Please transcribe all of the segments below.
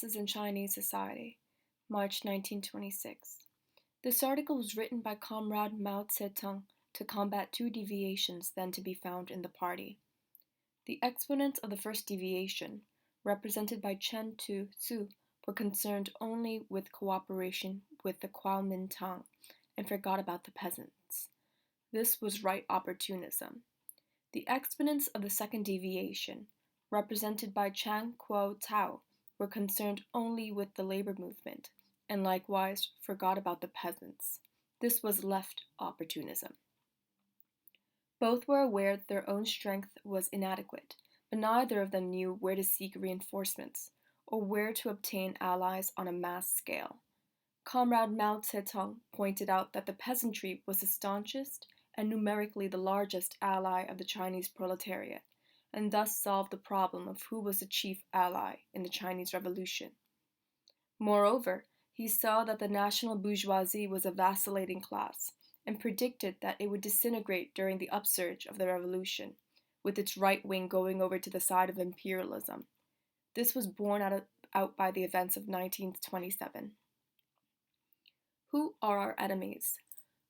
In Chinese Society, March 1926. This article was written by Comrade Mao Tse-tung to combat two deviations then to be found in the party. The exponents of the first deviation, represented by Chen Tu-su, were concerned only with cooperation with the Kuomintang and forgot about the peasants. This was right opportunism. The exponents of the second deviation, represented by Chang Kuo-tao, were concerned only with the labor movement, and likewise forgot about the peasants. This was left opportunism. Both were aware that their own strength was inadequate, but neither of them knew where to seek reinforcements, or where to obtain allies on a mass scale. Comrade Mao Tse-tung pointed out that the peasantry was the staunchest and numerically the largest ally of the Chinese proletariat, and thus solved the problem of who was the chief ally in the Chinese Revolution. Moreover, he saw that the national bourgeoisie was a vacillating class, and predicted that it would disintegrate during the upsurge of the revolution, with its right wing going over to the side of imperialism. This was borne out by the events of 1927. Who are our enemies?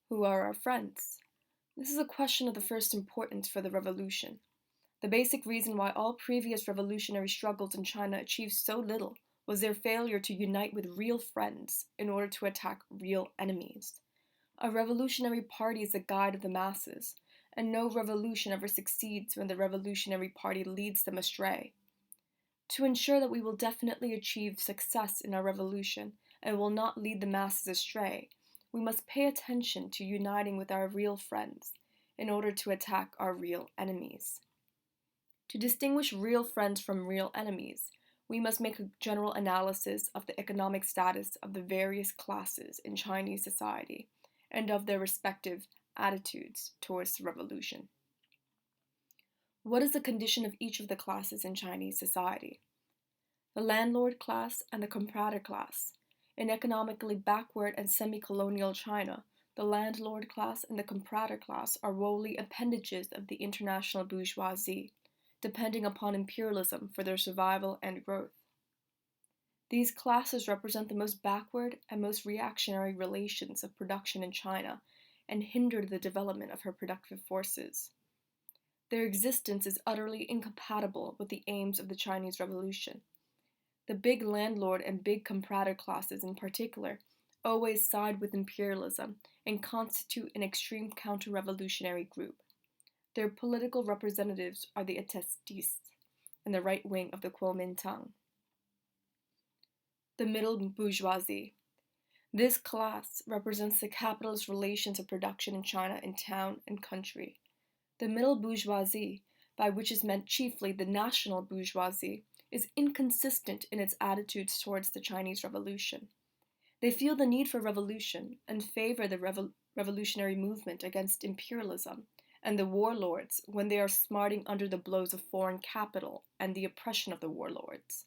Who are our friends? This is a question of the first importance for the revolution. The basic reason why all previous revolutionary struggles in China achieved so little was their failure to unite with real friends in order to attack real enemies. A revolutionary party is a guide of the masses, and no revolution ever succeeds when the revolutionary party leads them astray. To ensure that we will definitely achieve success in our revolution and will not lead the masses astray, we must pay attention to uniting with our real friends in order to attack our real enemies. To distinguish real friends from real enemies, we must make a general analysis of the economic status of the various classes in Chinese society and of their respective attitudes towards the revolution. What is the condition of each of the classes in Chinese society? The landlord class and the comprador class. In economically backward and semi-colonial China, the landlord class and the comprador class are wholly appendages of the international bourgeoisie, depending upon imperialism for their survival and growth. These classes represent the most backward and most reactionary relations of production in China and hinder the development of her productive forces. Their existence is utterly incompatible with the aims of the Chinese Revolution. The big landlord and big comprador classes in particular always side with imperialism and constitute an extreme counter-revolutionary group. Their political representatives are the étatistes and the right wing of the Kuomintang. The middle bourgeoisie. This class represents the capitalist relations of production in China in town and country. The middle bourgeoisie, by which is meant chiefly the national bourgeoisie, is inconsistent in its attitudes towards the Chinese Revolution. They feel the need for revolution and favor the revolutionary movement against imperialism and the warlords when they are smarting under the blows of foreign capital and the oppression of the warlords.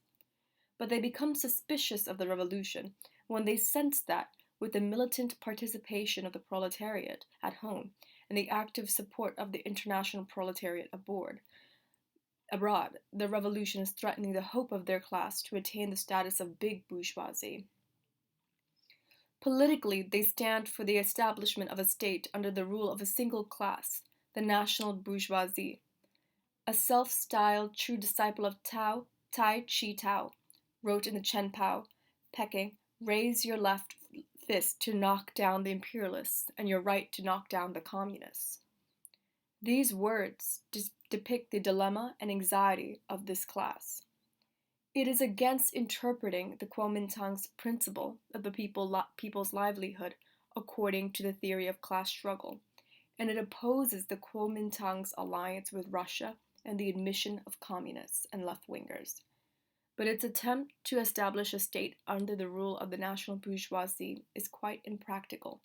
But they become suspicious of the revolution when they sense that, with the militant participation of the proletariat at home and the active support of the international proletariat abroad, the revolution is threatening the hope of their class to attain the status of big bourgeoisie. Politically, they stand for the establishment of a state under the rule of a single class, the national bourgeoisie. A self-styled true disciple of Tai Chi Tao wrote in the Chen Pao, Peking, "Raise your left fist to knock down the imperialists and your right to knock down the communists." These words depict the dilemma and anxiety of this class. It is against interpreting the Kuomintang's principle of the people's livelihood according to the theory of class struggle, and it opposes the Kuomintang's alliance with Russia and the admission of communists and left-wingers. But its attempt to establish a state under the rule of the national bourgeoisie is quite impractical,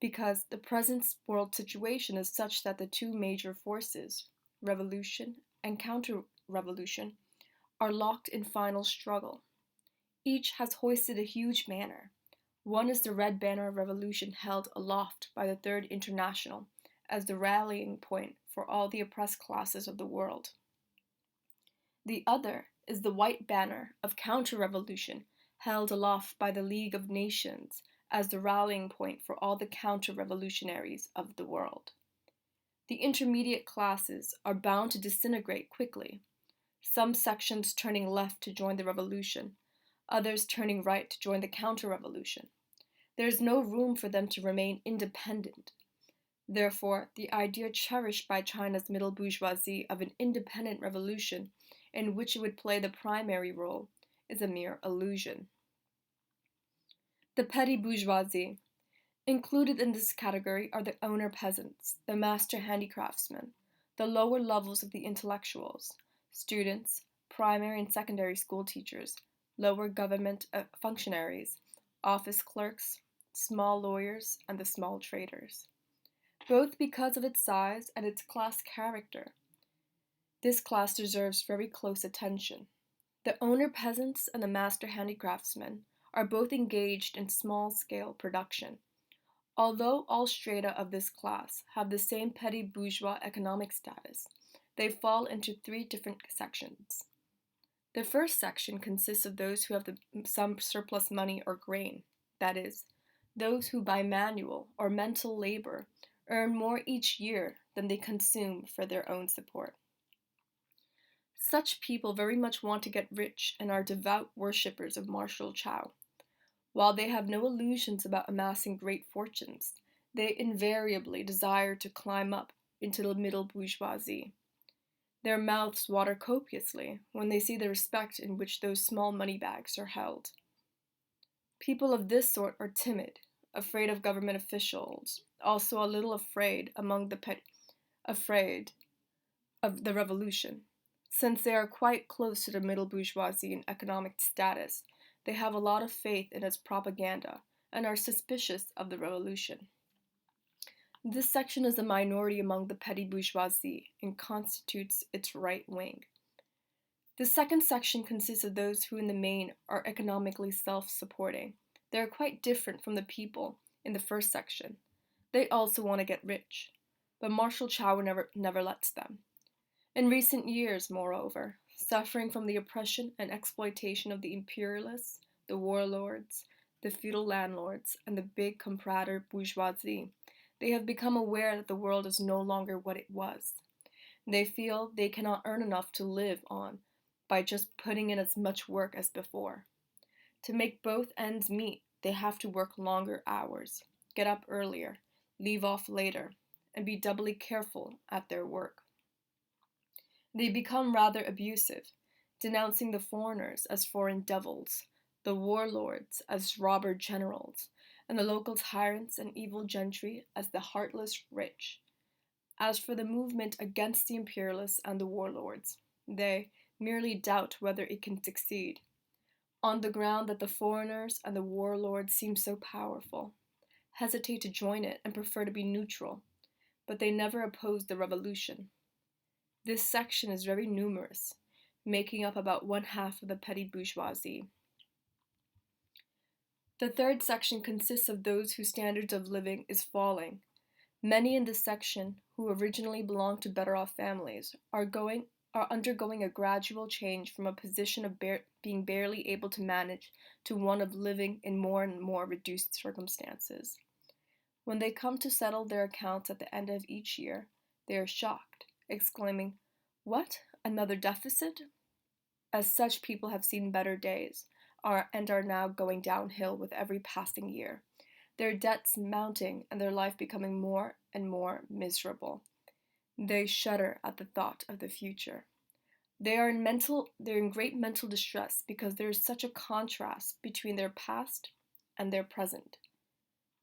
because the present world situation is such that the two major forces, revolution and counter-revolution, are locked in final struggle. Each has hoisted a huge banner. One is the red banner of revolution held aloft by the Third International as the rallying point for all the oppressed classes of the world. The other is the white banner of counter-revolution held aloft by the League of Nations as the rallying point for all the counter-revolutionaries of the world. The intermediate classes are bound to disintegrate quickly, some sections turning left to join the revolution, others turning right to join the counter-revolution. There is no room for them to remain independent. Therefore, the idea cherished by China's middle bourgeoisie of an independent revolution in which it would play the primary role is a mere illusion. The petty bourgeoisie. Included in this category are the owner peasants, the master handicraftsmen, the lower levels of the intellectuals, students, primary and secondary school teachers, lower government functionaries, office clerks, small lawyers, and the small traders. Both because of its size and its class character, this class deserves very close attention. The owner peasants and the master handicraftsmen are both engaged in small-scale production. Although all strata of this class have the same petty bourgeois economic status, they fall into three different sections. The first section consists of those who have some surplus money or grain, that is, those who by manual or mental labor earn more each year than they consume for their own support. Such people very much want to get rich and are devout worshippers of Marshal Chow. While they have no illusions about amassing great fortunes, they invariably desire to climb up into the middle bourgeoisie. Their mouths water copiously when they see the respect in which those small money bags are held. People of this sort are timid, afraid of government officials, also a little afraid of the revolution. Since they are quite close to the middle bourgeoisie in economic status, they have a lot of faith in its propaganda and are suspicious of the revolution. This section is a minority among the petty bourgeoisie and constitutes its right wing. The second section consists of those who in the main are economically self-supporting. They are quite different from the people in the first section. They also want to get rich, but Marshal Chow never lets them. In recent years, moreover, suffering from the oppression and exploitation of the imperialists, the warlords, the feudal landlords, and the big comprador bourgeoisie, they have become aware that the world is no longer what it was. They feel they cannot earn enough to live on by just putting in as much work as before. To make both ends meet, they have to work longer hours, get up earlier, leave off later, and be doubly careful at their work. They become rather abusive, denouncing the foreigners as foreign devils, the warlords as robber generals, and the local tyrants and evil gentry as the heartless rich. As for the movement against the imperialists and the warlords, they merely doubt whether it can succeed, on the ground that the foreigners and the warlords seem so powerful, hesitate to join it and prefer to be neutral, but they never oppose the revolution. This section is very numerous, making up about one-half of the petty bourgeoisie. The third section consists of those whose standards of living is falling. Many in this section, who originally belonged to better-off families, are undergoing a gradual change from a position of being barely able to manage to one of living in more and more reduced circumstances. When they come to settle their accounts at the end of each year, they are shocked, exclaiming, "What? Another deficit?" As such people have seen better days, and are now going downhill with every passing year, their debts mounting and their life becoming more and more miserable. They shudder at the thought of the future. They're in great mental distress because there is such a contrast between their past and their present.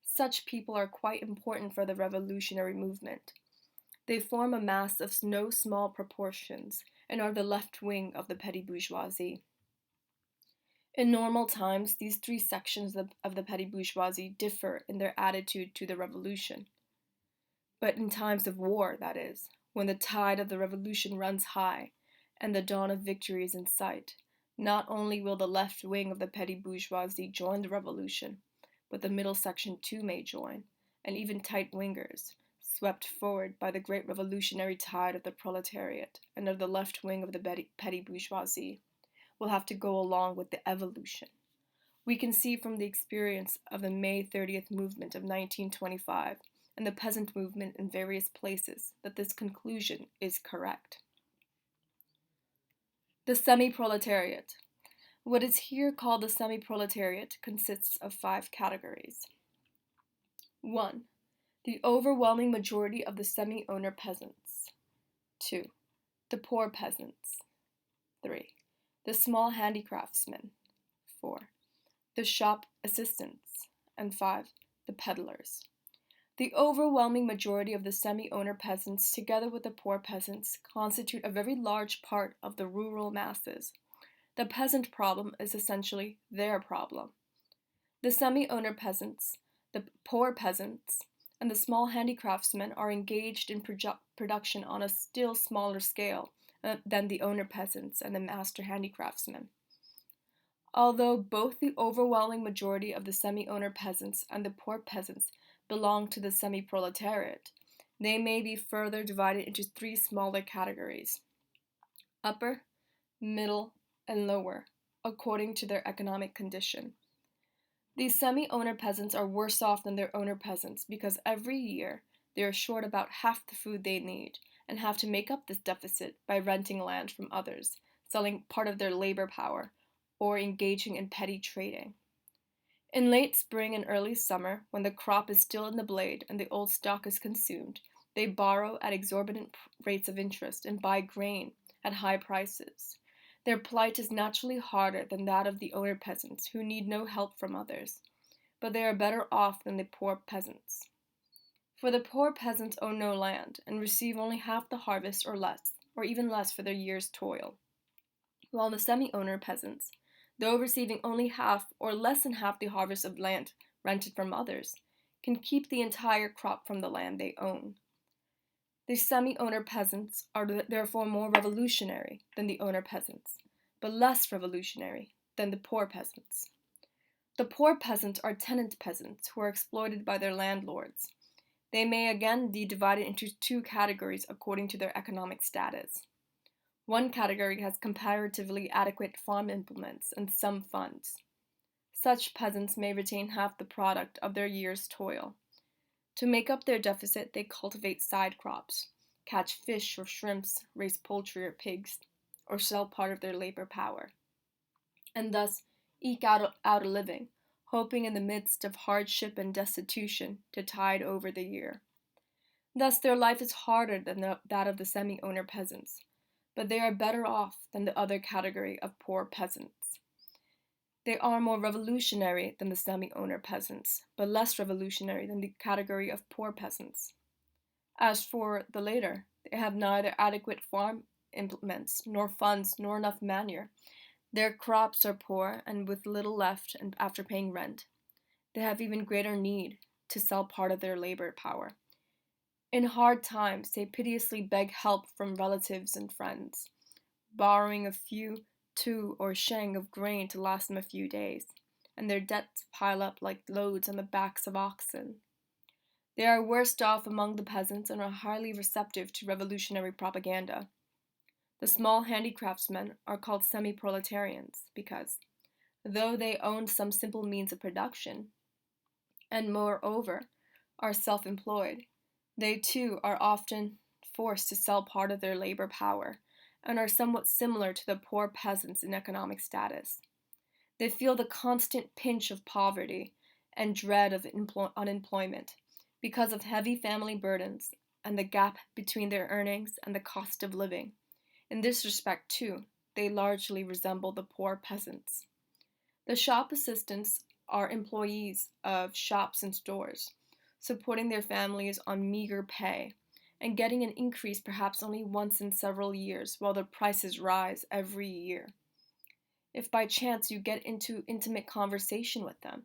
Such people are quite important for the revolutionary movement. They form a mass of no small proportions and are the left wing of the petty bourgeoisie. In normal times, these three sections of the petty bourgeoisie differ in their attitude to the revolution. But in times of war, that is, when the tide of the revolution runs high and the dawn of victory is in sight, not only will the left wing of the petty bourgeoisie join the revolution, but the middle section too may join, and even tight-wingers, swept forward by the great revolutionary tide of the proletariat and of the left wing of the petty bourgeoisie, will have to go along with the evolution. We can see from the experience of the May 30th movement of 1925 and the peasant movement in various places that this conclusion is correct. The semi-proletariat. What is here called the semi-proletariat consists of 5 categories. 1. The overwhelming majority of the semi-owner peasants. 2. The poor peasants. 3. The small handicraftsmen. 4. The shop assistants. And 5. The peddlers. The overwhelming majority of the semi-owner peasants, together with the poor peasants, constitute a very large part of the rural masses. The peasant problem is essentially their problem. The semi-owner peasants, the poor peasants, and the small handicraftsmen are engaged in production on a still smaller scale than the owner peasants and the master handicraftsmen. Although both the overwhelming majority of the semi-owner peasants and the poor peasants belong to the semi-proletariat, they may be further divided into 3 smaller categories: upper, middle, and lower, according to their economic condition. These semi-owner peasants are worse off than their owner peasants because every year they are short about half the food they need and have to make up this deficit by renting land from others, selling part of their labor power, or engaging in petty trading. In late spring and early summer, when the crop is still in the blade and the old stock is consumed, they borrow at exorbitant rates of interest and buy grain at high prices. Their plight is naturally harder than that of the owner peasants, who need no help from others, but they are better off than the poor peasants. For the poor peasants own no land and receive only half the harvest or less, or even less for their year's toil, while the semi-owner peasants, though receiving only half or less than half the harvest of land rented from others, can keep the entire crop from the land they own. The semi-owner peasants are therefore more revolutionary than the owner peasants, but less revolutionary than the poor peasants. The poor peasants are tenant peasants who are exploited by their landlords. They may again be divided into 2 categories according to their economic status. One category has comparatively adequate farm implements and some funds. Such peasants may retain half the product of their year's toil. To make up their deficit, they cultivate side crops, catch fish or shrimps, raise poultry or pigs, or sell part of their labor power, and thus eke out a living, hoping in the midst of hardship and destitution to tide over the year. Thus their life is harder than that of the semi-owner peasants, but they are better off than the other category of poor peasants. They are more revolutionary than the semi-owner peasants, but less revolutionary than the category of poor peasants. As for the latter, they have neither adequate farm implements, nor funds, nor enough manure. Their crops are poor and with little left and after paying rent. They have even greater need to sell part of their labor power. In hard times, they piteously beg help from relatives and friends, borrowing a few tu or sheng of grain to last them a few days, and their debts pile up like loads on the backs of oxen. They are worst off among the peasants and are highly receptive to revolutionary propaganda. The small handicraftsmen are called semi-proletarians because, though they own some simple means of production, and moreover are self-employed, they too are often forced to sell part of their labor power and are somewhat similar to the poor peasants in economic status. They feel the constant pinch of poverty and dread of unemployment because of heavy family burdens and the gap between their earnings and the cost of living. In this respect, too, they largely resemble the poor peasants. The shop assistants are employees of shops and stores, supporting their families on meager pay and getting an increase perhaps only once in several years while the prices rise every year. If by chance you get into intimate conversation with them,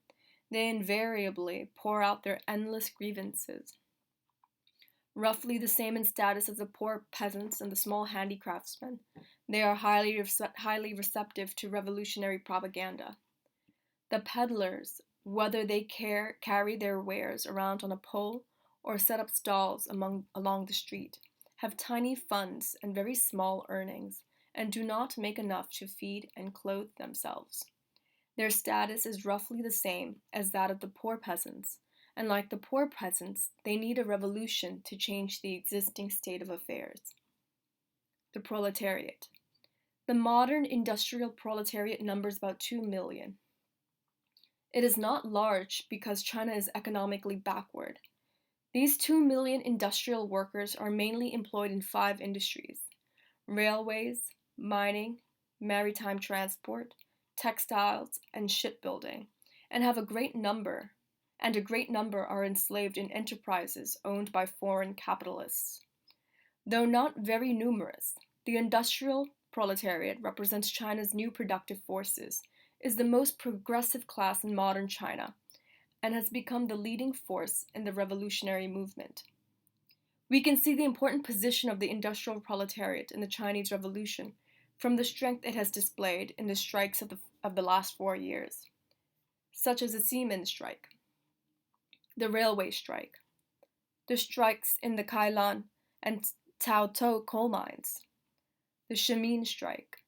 they invariably pour out their endless grievances. Roughly the same in status as the poor peasants and the small handicraftsmen, they are highly receptive to revolutionary propaganda. The peddlers, whether they carry their wares around on a pole or set up stalls along the street, have tiny funds and very small earnings, and do not make enough to feed and clothe themselves. Their status is roughly the same as that of the poor peasants, and like the poor peasants, they need a revolution to change the existing state of affairs. The proletariat. The modern industrial proletariat numbers about 2 million. It is not large because China is economically backward. These 2 million industrial workers are mainly employed in 5 industries: railways, mining, maritime transport, textiles, and shipbuilding, and a great number are enslaved in enterprises owned by foreign capitalists. Though not very numerous, the industrial proletariat represents China's new productive forces, is the most progressive class in modern China, and has become the leading force in the revolutionary movement. We can see the important position of the industrial proletariat in the Chinese Revolution from the strength it has displayed in the strikes of the last 4 years, such as the Siemens strike, the railway strike, the strikes in the Kailan and Taotou coal mines, the Shemin strike,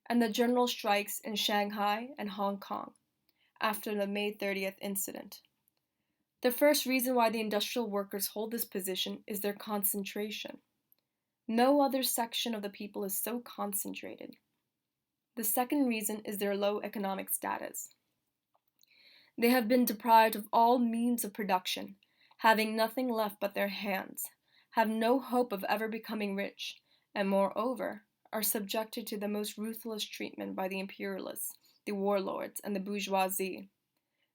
and the general strikes in Shanghai and Hong Kong after the May 30th incident. The first reason why the industrial workers hold this position is their concentration. No other section of the people is so concentrated. The second reason is their low economic status. They have been deprived of all means of production, having nothing left but their hands, have no hope of ever becoming rich, and moreover, are subjected to the most ruthless treatment by the imperialists, the warlords, and the bourgeoisie.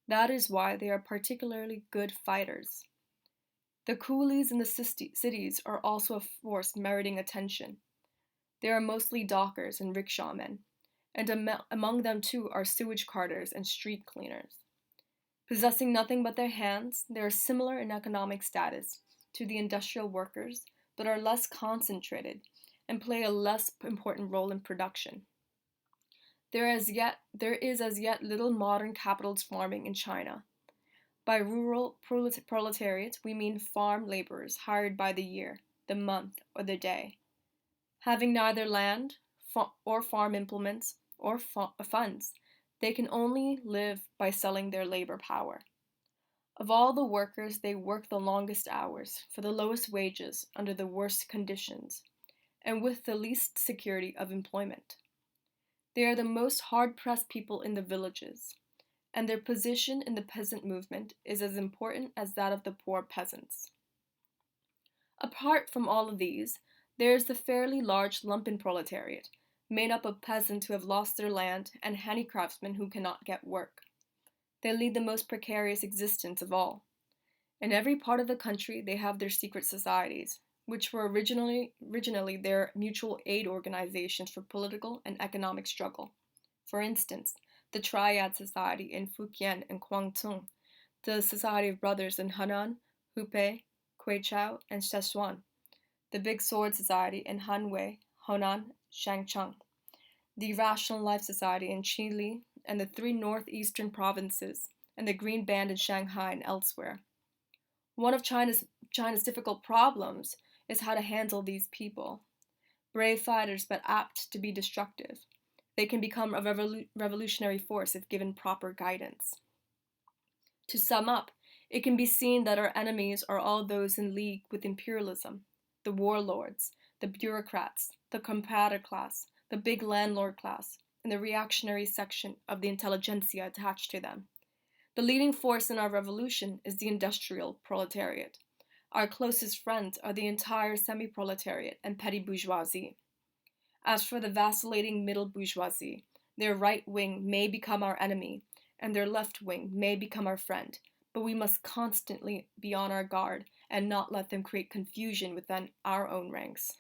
That is why they are particularly good fighters. The coolies in the cities are also a force meriting attention. They are mostly dockers and rickshaw men, and among them too are sewage carters and street cleaners. Possessing nothing but their hands, they are similar in economic status to the industrial workers, but are less concentrated and play a less important role in production. There is as yet little modern capitalist farming in China. By rural proletariat, we mean farm laborers hired by the year, the month, or the day. Having neither land or farm implements or funds, they can only live by selling their labor power. Of all the workers, they work the longest hours, for the lowest wages, under the worst conditions, and with the least security of employment. They are the most hard-pressed people in the villages, and their position in the peasant movement is as important as that of the poor peasants. Apart from all of these, there is the fairly large lumpen proletariat, made up of peasants who have lost their land and handicraftsmen who cannot get work. They lead the most precarious existence of all. In every part of the country, they have their secret societies, which were originally their mutual aid organizations for political and economic struggle. For instance, the Triad Society in Fujian and Guangdong, the Society of Brothers in Henan, Hubei, Quechao, and Sichuan, the Big Sword Society in Hanwei, Honan, Shangcheng, the Rational Life Society in Chile, and the 3 northeastern provinces, and the Green Band in Shanghai and elsewhere. One of China's difficult problems is how to handle these people. Brave fighters, but apt to be destructive. They can become a revolutionary force if given proper guidance. To sum up, it can be seen that our enemies are all those in league with imperialism, the warlords, the bureaucrats, the comprador class, the big landlord class, and the reactionary section of the intelligentsia attached to them. The leading force in our revolution is the industrial proletariat. Our closest friends are the entire semi-proletariat and petty bourgeoisie. As for the vacillating middle bourgeoisie, their right wing may become our enemy, and their left wing may become our friend, but we must constantly be on our guard and not let them create confusion within our own ranks.